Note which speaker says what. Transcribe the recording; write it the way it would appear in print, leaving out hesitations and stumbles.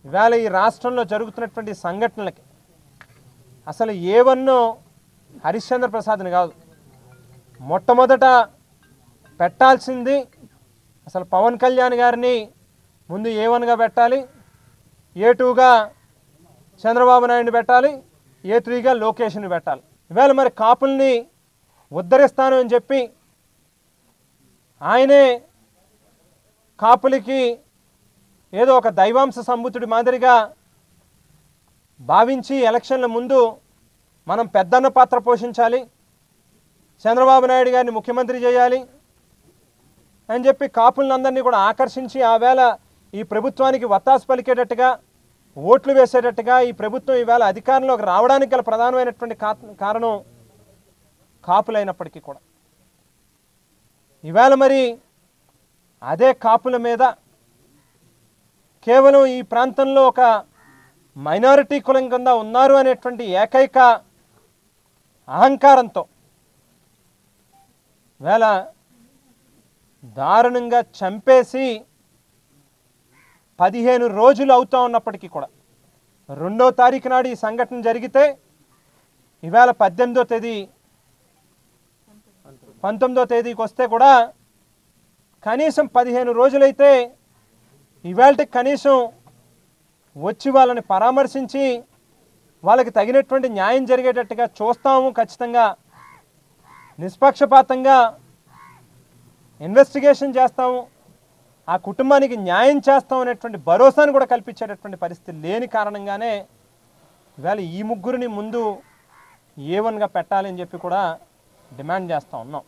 Speaker 1: ఇవాళ ఈ రాష్ట్రంలో జరుగుతున్నటువంటి సంఘటనలకి అసలు A1 హరిశ్చంద్ర ప్రసాద్ని కాదు, మొట్టమొదట పెట్టాల్సింది అసలు పవన్ కళ్యాణ్ గారిని ముందు A1గా పెట్టాలి, A2గా చంద్రబాబు నాయుడిని పెట్టాలి, A3గా లోకేష్ని పెట్టాలి. ఇవాళ మరి కాపుల్ని ఉద్ధరిస్తాను అని చెప్పి ఆయనే కాపులకి ఏదో ఒక దైవాంశ సంబుతుడి మాదిరిగా భావించి ఎలక్షన్ల ముందు మనం పెద్దన్న పాత్ర పోషించాలి, చంద్రబాబు నాయుడు గారిని ముఖ్యమంత్రి చేయాలి అని చెప్పి కాపులందరినీ కూడా ఆకర్షించి ఆవేళ ఈ ప్రభుత్వానికి వత్తాసు పలికేటట్టుగా ఓట్లు వేసేటట్టుగా ఈ ప్రభుత్వం ఈవేళ అధికారంలోకి రావడానికి గల ప్రధానమైనటువంటి కారణం కాపులైనప్పటికీ కూడా ఈవేళ మరి అదే కాపుల మీద కేవలం ఈ ప్రాంతంలో ఒక మైనారిటీ కులం కింద ఉన్నారు అనేటువంటి ఏకైక అహంకారంతో వేళ దారుణంగా చంపేసి 15 రోజులు అవుతా ఉన్నప్పటికీ కూడా 2వ తారీఖు నాడు ఈ సంఘటన జరిగితే ఇవాళ 18వ తేదీ 19వ తేదీకి వస్తే కూడా కనీసం 15 రోజులైతే ఇవాళకి కనీసం వచ్చి వాళ్ళని పరామర్శించి వాళ్ళకి తగినటువంటి న్యాయం జరిగేటట్టుగా చూస్తాము, ఖచ్చితంగా నిష్పక్షపాతంగా ఇన్వెస్టిగేషన్ చేస్తాము, ఆ కుటుంబానికి న్యాయం చేస్తాం అనేటువంటి భరోసాను కూడా కల్పించేటటువంటి పరిస్థితి లేని కారణంగానే ఇవాళ ఈ ముగ్గురిని ముందు A1గా పెట్టాలని చెప్పి కూడా డిమాండ్ చేస్తూ ఉన్నాం.